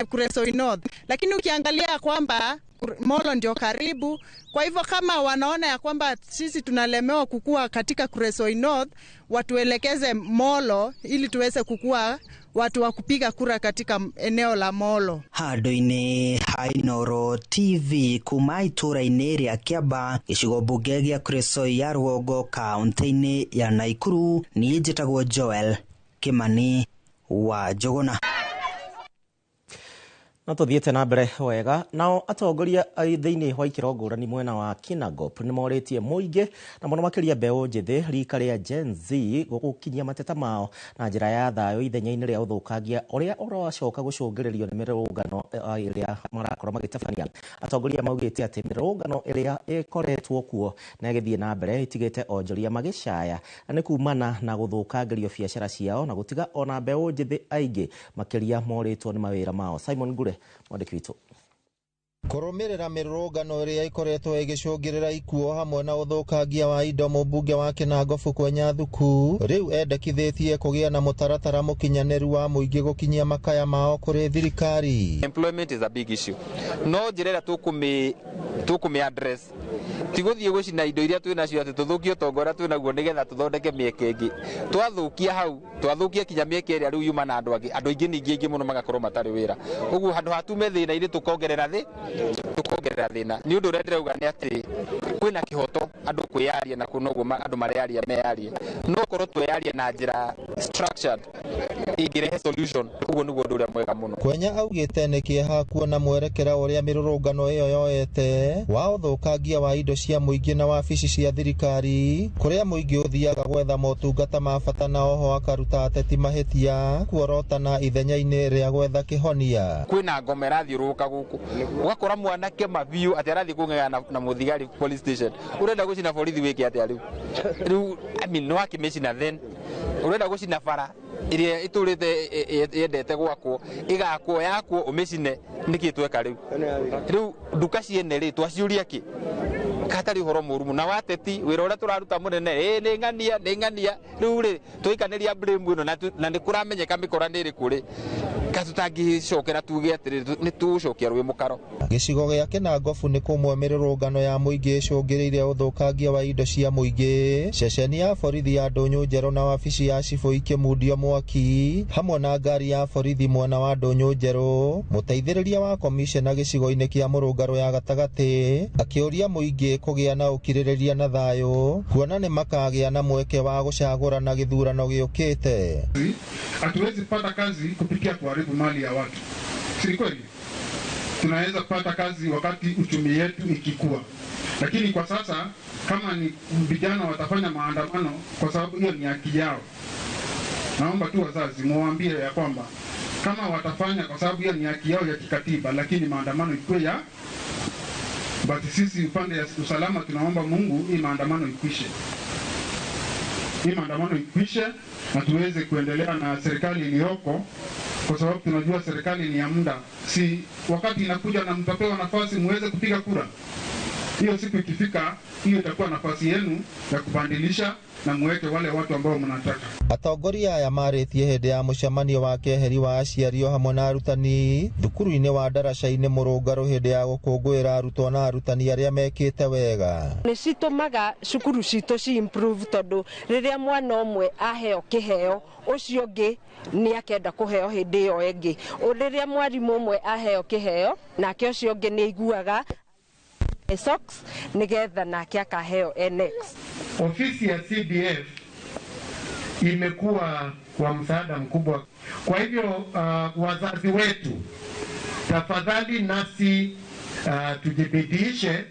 Kuresoi North, lakini ukiangalia kwamba Molo ndio karibu. Kwa hivyo kama wanaona ya kwamba sisi tunalemewa kukua katika Kuresoi North, watuelekeze Molo ili tuweze kukua watu wa kupiga kura katika eneo la Molo. Handũ-inĩ ha Inooro TV kuma itũra-inĩ rĩa Kiambaa gĩcigo mbunge gĩa Kuresoi ya Rugongo kaunti-inĩ ya Naikuru, niĩ njĩtagwo Joel Kimani wa Jogona. Na tũthiĩte na mbere wega. Nao atongoria thĩinĩ wa ikĩro ngũrani mwena wa Kinangop nĩ morĩtie mũingĩ na mũno makĩria mbeũ njĩthĩ rika rĩa Gen Z gũkinyia mateta mao na njĩra ya thayũ ithenya-inĩ rĩa ũthũkangia ũrĩa ũracoka gũcũngĩrĩrio nĩ mĩrũrũngano ĩrĩa marakorwo magĩtabania. Atongoria maugĩte atĩ mĩrũrũngano ĩrĩa ĩkoretwo kuo na ĩgĩthiĩ na mbere ĩtigĩte onjoria magĩcaya nĩ kumana na gũthũkangĩrio biacara ciao na gũtiga ona mbeũ njĩthĩ aingĩ makĩria morĩtwo nĩ mawĩra mao. Simon Ngure mwandĩki witũ. Kũrũmĩrĩra mĩrũrũngano ĩrĩa ĩkoretwo ĩgĩcũngĩrĩra ikuũ hamwe na ũthũkangia wa indo mũmbunge wa Kinangop Kwenya Thuku rĩu endekithĩtie kũgĩa na mũtaratara mũkinyanĩru wa mũingĩ gũkinyia makaya mao kũrĩ thirikari. Employment is a big issue. No njĩra tũkũmĩ address tigũthiĩ gũcina indo iria twĩnacio atĩ tũthũkie ũtongo ũrĩa twĩnaguo nĩgetha tũthondeke mĩeke ĩngĩ. Twathũkia hau, twathũkia kinya mĩeke ĩrĩa rĩu yuma na andũ aingĩ mũno magakorwo matarĩ wĩra. Ũguo handũ hatume thĩna-inĩ tũkongerera kuongerera thina ni undu uria ndirauga ni ati kwina kihoto andu kwiyaria na kunoguo andu marearia meyarie no korwo tweyarie na njira structured ingirehe solution uguo niguo undu uria mwega muno. Kwenya augite ni kieha kuona mwerekera uria mirurungano iyo yoete wa uthukangia wa indo cia muingi na wabici cia thirikari kuria muingi uthiaga gwetha motungata ma bata na oho akaruta ateti mahitia kuorotana ithenya-ini ria gwetha kihonia. Kwina ngome rathiuruka guku ugakora mwanake mabiu ati arathi kung'ea na muthigari police station urenda gucina borithi wiki ati riu no akimecina then urenda gucina bara iria iturite yendete gwakwo igakwo yakwo umecine niki tweka riu nduka ciene ri twaciuria ki katari horo murumu na wateti wira uria turaruta munene ni ng'ania riu ri tuikaniria blame ino na ni kuramenyeka mikora ni ri kuri katutangicokera tuge atiri ni tucokia rwi mukaro. Gicigo gia Kinangofu ni kumwe mirurungano ya muingi icungiriire uthukangia wa indo cia muingi. Ceceni ya borithi ya Ndunyu Njeru na wabici ya Cibũ ikimundio mwaki hamwe na ngari ya borithi mwena wa Ndunyu Njeru. Muteithĩrĩria wa komishena gicigo-ini kia Murungaro ya Gatagati akiuria muingi kugia na ukirĩrĩria na thayu kuona ni makagia na mweke wa gucagũrana githurano giukite. Hatuwezi pata kazi kupitia kuharibu mali ya watu. Si kweli? Tunaweza kupata kazi wakati uchumi yetu ikikua. Lakini kwa sasa kama ni vijana watafanya maandamano kwa sababu hiyo ni haki yao. Naomba tu wazazi muwaambie ya kwamba kama watafanya kwa sababu hiyo ni haki yao ya kikatiba, lakini maandamano ikuwe ya but sisi upande ya usalama tunaomba Mungu hii maandamano ikwishe. Hii maandamano ikwishe na tuweze kuendelea na serikali iliyoko, kwa sababu tunajua serikali ni ya muda. Si wakati inakuja na mtapewa nafasi muweze kupiga kura. Hiyo siku ikifika, hiyo itakuwa nafasi yenu ya kubandilisha na muweke wale watu ambao mnataka. Atongoria aya maritie hindi ya mucemanio wa keheri wa aciario hamwe na arutani thukuru-ini wa Ndaraca-ini Murungaro hindi ya gukungwira arutwo na arutani aria mekite wega. Ni citumaga cukuru citu ci improve tondu riria mwana umwe aheo kiheo ucio ungi ni akenda kuheo hindi iyo ingi. Riria mwarimu umwe aheo kiheo nake ucio ungi ni iguaga socks nigetha nake akaheo NX. Ofisi ya CDF imekuwa kwa msaada mkubwa. Kwa hivyo wazazi wetu, tafadhali nasi tujibidishe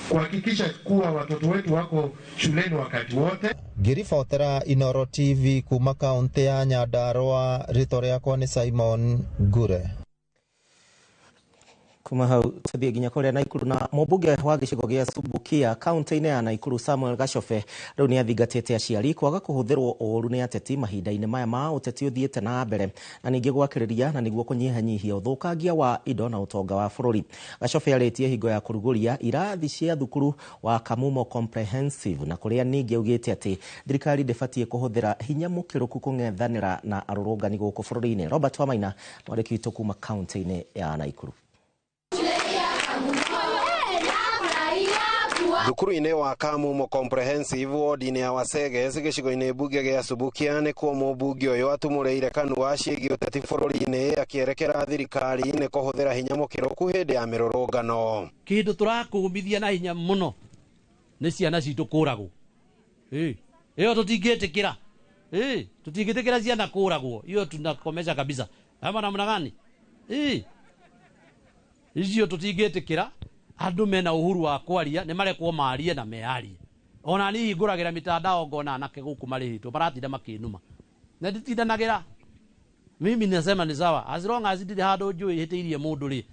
kuhakikisha kuwa watoto wetu wako shuleni wakati wote. Ngiribotera Inooro TV kuma kaunti ya Nyandarua, rĩtwa rĩakwa nĩ Simon Ngure. Kuma hau tuthie nginya kuria Naikuru na mubunge wa gicigo gia Subukia kaunti-ini ya Naikuru Samuel Gachobe riu ni athingatite aciari kwaga kuhuthirwo ũru ni ateti mahinda-ini maya ma uteti uthiite na mbere na ningi gwakiriria na niguo kunyihanyihia uthukangia wa indo na utonga wa bururi. Gachobe aritie hingo ya kuruguria irathi cia thukuru wa Kamumo Comprehensive na kuria ningi augite ati thirikari ndibatie kuhuthira hinya mukiruku kung'ethanira na arurungani guku bururi-ini. Robert Wamaina mwariki witu kuma kaunti-ini ya Naikuru. Thukuru-ini wa Kamumo Comprehensive ward-ini ya Wasege gicigo-ini bunge gia Subukia ni kuo mubunge uyu atumureire kanua ciĩgiĩ uteti bururi-ini akierekera thirikari ni kuhuthira hinya mukiruku hindi ya mirurungano. Kindu turakumithia na hinya muno ni ciana citu kuragwo. Iyo tutingitikira. Tutingitikira ciana kuragwo. Iyo tunakomesha kabisa. Ama namna gani? Icio tutingitikira. Andu mena uhuru wa kwaria ni marekwo marie na mearie. Ona ni nguragira mitandao ngona nake guku marihitwo maratinda makinuma. Na nditindanagira. Mimi nasema ni sawa. As long as ndiri handu njui hitiirie mundu ri.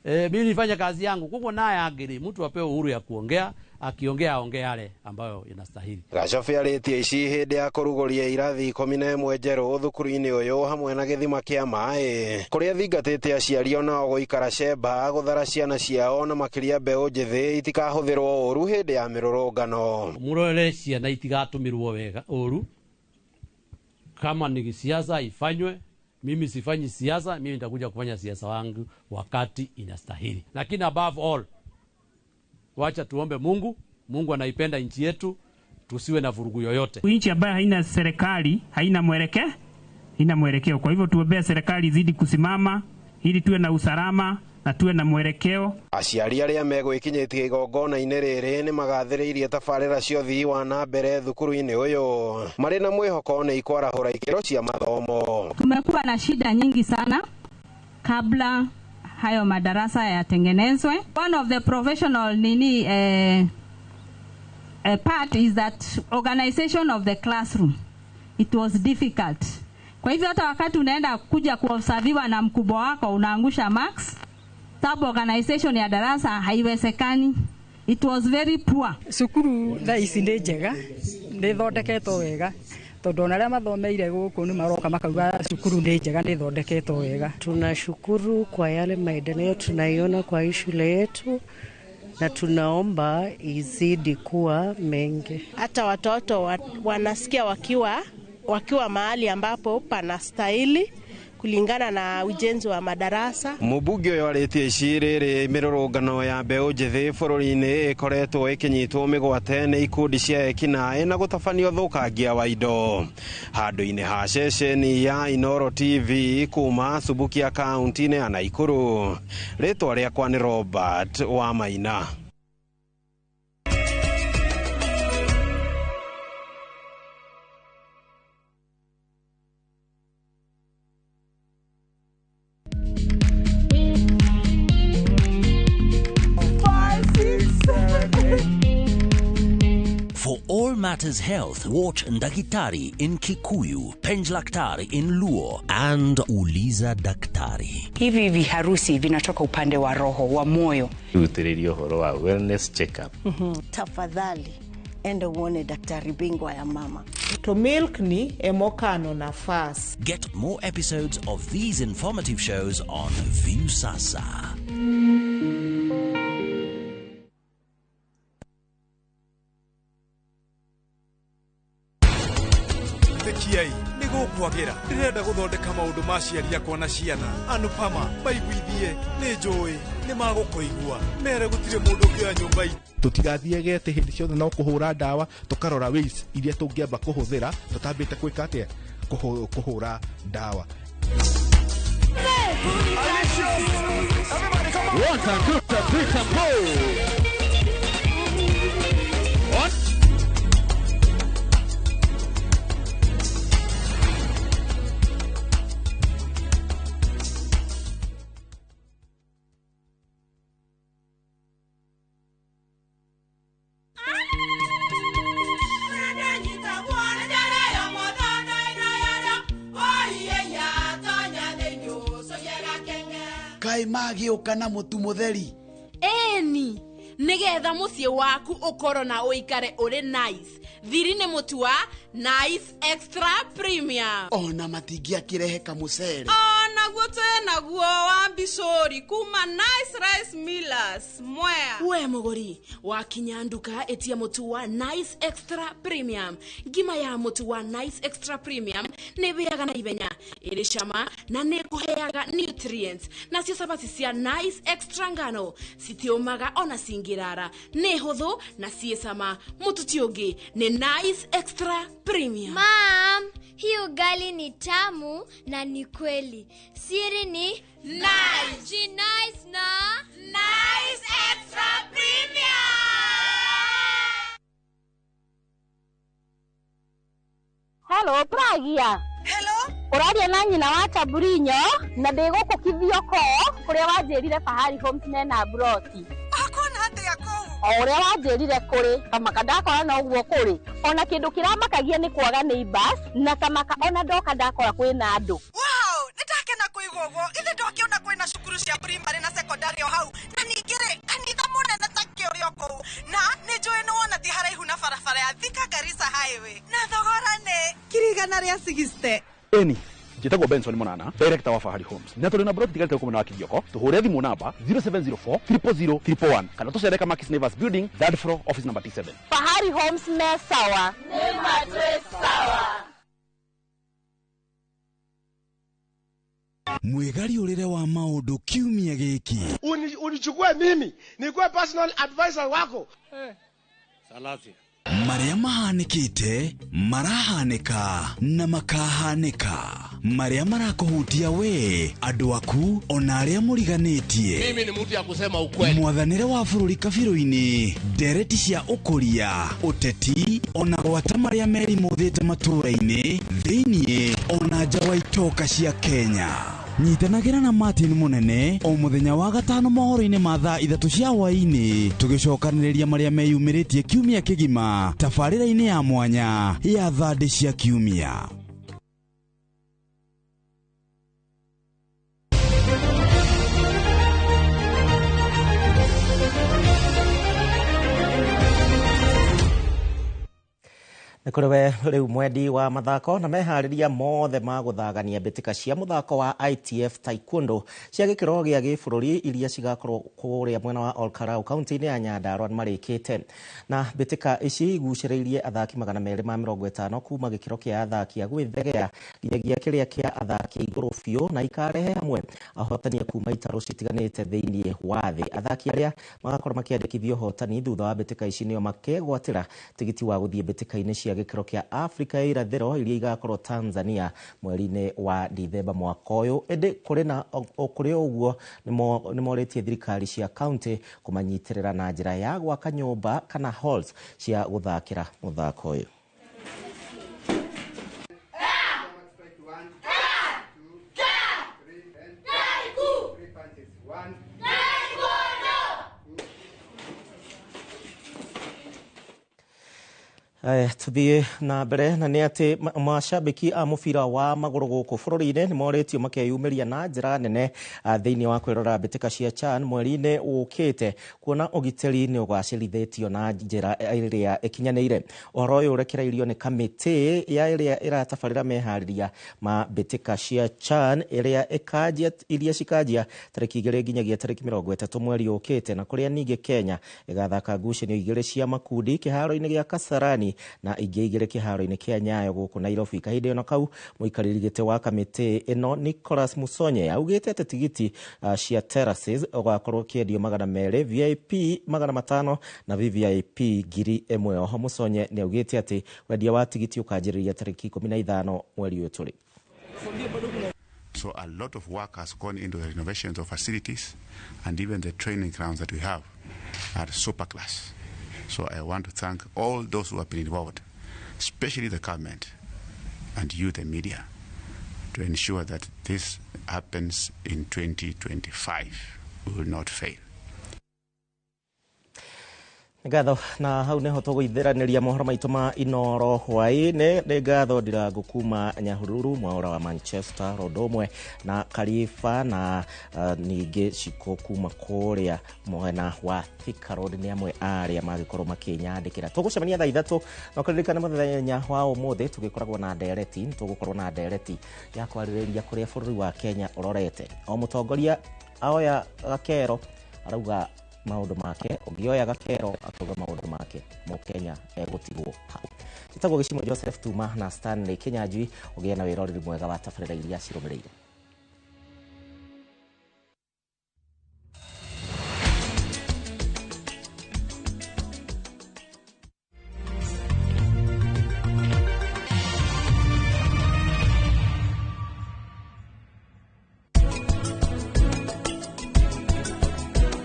Mimi nifanya kazi yangu. Kuko naye angiri mtu apewe uhuru ya kuongea, akiongea aongee yale ambayo inastahili. Gachobe aritie ici hindi ya kuruguria irathi 11 njeru thukuru-ini uyu hamwe na githima kia mai kuria thingatite aciari onao guikara cemba guthara ciana ciao na makiria mbeu njithi itikahuthirwo uru hindi ya mirurungano. Murore ciana itigatumirwo wega uru. Kama ni siasa ifanywe. Mimi sifanyi siasa, mimi nitakuja kufanya siasa wangu wakati inastahili. Lakini above all, wacha tuombe Mungu. Mungu anaipenda nchi yetu, tusiwe na vurugu yoyote. Nchi ambayo haina serikali, haina mwelekeo. Kwa hivyo tuombee serikali zidi kusimama ili tuwe na usalama na tuwe na mwerekeo. Aciari aria megwikinyitie igongona-inĩ rĩrĩ nĩ magathĩrĩirie tabarĩra cia ũthii wa na mbere thukuru-inĩ ũyũ marĩ na mwĩhoko nĩ ikwarahũra ikĩro cia mathomo. Tumekuwa na shida nyingi sana kabla hayo madarasa yatengenezwe. One of the professional part is that organization of the classroom. It was difficult. Kwa hivyo hata wakati unaenda kuja kuobserviwa na mkubwa wako unaangusha marks, sababu organization ya darasa haiwezekani. It was very poor. Sukuru tha ici nĩ njega, nĩ thondeketwo wega. Tondũ onaria mathomeire gũkũ nĩ maroka makauga sukuru nĩ njega, nĩ thondeketwo wega. Tunashukuru kwa yale maendeleo tunaiona kwa hii shule yetu na tunaomba izidi kuwa mengi. Hata watoto wanasikia wakiwa mahali ambapo panastahili kulingana na ujenzi wa madarasa. Mũmbunge ũyũ arĩtie icirĩrĩ mĩrũrũngano ya mbeũ njĩthĩ bũrũri-inĩ ĩkoretwo ĩkĩnyitwo mĩgwate nĩ ikundi cia ekinaĩ na gũtabanio thũkangia wa indo. Handũ-inĩ ha ceceni ya Inooro TV kuma Subukia kaunti-inĩ ya Naikuru. Rĩtwa rĩakwa nĩ Robert wa Maina. For all matters health, watch Ndakitari in Kikuyu, Penjlaktari in Luo, and Uliza Daktari. Hivi viharusi vinatoka upande wa roho, wa moyo. Utirerio horo wa wellness check-up. Tafadhali, enda uone daktari bingwa ya mama. To milk ni emokano na fast. Get more episodes of these informative shows on Viusasa. Kiai nigo kwagera ndirenda guthondeka maundu ma ciari yakwa na ciana Anupama baiguithie ni njui ni magukoigua mere gutire mundu kia nyumba tutigathiege te hindi ciothe no kuhura ndawa tukarora ways iria tungiamba kuhuthira tutambite kwika atia kuhura ndawa. What a good beat and go. Kai magi ukana mutu mutheri eni nigetha mucie waku ukoro na uikare uri nice thiri ni mutu wa Nice Extra Premium ona matingia kirehe kamucere ona guo naguo wa Bishori kuma Nice Rice Millers mwea we muguri wakinya nduka etia mutu wa Nice Extra Premium ngima ya mutu wa Nice Extra Premium ne biaga na ibenya iri shama na ne kuheaga nutrients na cio sabati cia Nice Extra ngano sitiomaga ona singirara ne huthu na ciesama mutu tiongi ne Nice Extra Premium. Mom, hii ugali ni tamu na ni kweli. Siri ni Nice. Ji nice na Nice Extra Premium. Hello, Pragia. Hello. Uradia na nyina wa Taburinyo na ndiguku kithioko kuria wanjirire Fahari Homes mena broti. Akona atia ko. Oria wanjirire kuri kamaka ndakora na uguo kuri ona kindu kiramakagia ni kwaga neighbors na kamaka ona ndoka ndakora kwina andu. Wow, nitakena kuigwa uguo ithe ndokiona kwina cukuru cia primary na secondary o hau na ningire kanitha munene ta kiorio ko na ni njui ni wona ti haraihu na barabara ya Thika Garissa highway na thogora ni kirigana ria 60. Eni Jitagwo Benson Monana, director wa Fahari Homes. Na tuli na broti tigalite kumena wa Kivyoko. Tuhure thimu namba 0704 000 301. Kana tucereka Makis Nevers Building, 3rd floor, office number T7. Fahari Homes me sawa. Ni matwe sawa. Mwegari urire wa maundu kiumia giki. Unichukue mimi, nikuwe personal advisor wako. Salasi. Maria mahanikite, marahanika na makahanika. maria marakuhutia we andu aku ona aria muriganitie. Mimi ni mtu ya kusema ukweli. Mwathanire wa bururi kabiru-ini, ndereti cia ukuria, uteti ona gwata maria merimuthite matura-ini thiini ona nja wa itoka cia Kenya. Nyitanagira na Martin Munene o muthenya wa gatano mohoro-ini ma thaa 3 cia hwaini tugicokaniriria maria meyumiritie kiumia kigima tabarira-ini ya mwanya ya thandi cia kiumia. Nikuriwe riu mwendi wa mathako na mehariria mothe ma guthagania mbitika cia muthako wa ITF Taekwondo cia gikiro gia gibururi iria cigakorwo kuria mwena wa Olkarau kaunti-ini ya Nyandarua marikite na mbitika ici iguciriirie athaki 250 kuma gikiro kia athaki a gwithegea nginyagia kiria kia athaki iguru biu na ikarehe hamwe ahotania kuma itaro citiganite thiini wa thi. Athaki aria magakorwo makiandikithio hotani thutha wa mbitika ici nio makegwatira tigiti wa guthie mbitika-ini cia gikiro kia Afrika irathiro iria igakorwo Tanzania mweri-ini wa Dithemba mwaka uyu. Indi kuri uguo nimoritie thirikari cia county kumanyitirira na njira ya gwaka nyumba kana halls cia guthakira muthako uyu. Tuthie na mbere na ni ati mashabiki a mubira wa maguru guku bururi-ini nimoretio makeyumiria na njira nene thiini wa kwirora mbitika cia CHAN mweri-ini ukite kuona ugiteri ni ugacirithitio na njira iria ikinyanire. Uhoro uyu urekereirio ni kamiti ya iria iratabarira mehariria ma mbitika cia CHAN iria cikajia tariki 2 nginyagia tariki 30 mweri ukite na kuria ningi Kenya igathaka ngucanio igiri cia makundi kiharo-ini gia Kasarani na ingi igire kiharo-ini kia Nyayo guku Nairobi. Kahinde ono kau muikariri gite wa kamiti ino Nicholas Musonye augite ati tigiti cia terraces ugakorwo kiendio 200, VIP 500 na VVIP 1000. Oho Musonye ni augite ati wendia wa tigiti ukanjiriria tariki 15 mweri uyu turi. So a lot of work has gone into the renovations of facilities, and even the training grounds that we have are super class. So I want to thank all those who have been involved, especially the government and you, the media, to ensure that this happens in 2025. We will not fail. Ngatho na hau neho tuguithiraniria mohoro maitu ma inoro hwai-ini. Ni ngatho Ndirangu kuma Nyahururu mwaura wa Manchester Rodomwe na Khalifa na ningi Ciko kuma kuria mwena wa Thika Road ni amwe aria magikorwo makinyandikira. Tugucemania thaa 3 na kuririkana muthenya wa umuthi tugikoragwo na ndereti. Tugukorwo na ndereti ya kwaririria kuria bururi wa Kenya urorete. O mutongoria aoya gakero arauga maundu make, ugioya gakero akauga maundu make. Mukenya egutigwo hau. Gitagwo Gicimo Joseph Tuma na Stanley Kinyanjui ugia na wiroreri mwega wa tabarira iria cirumireire.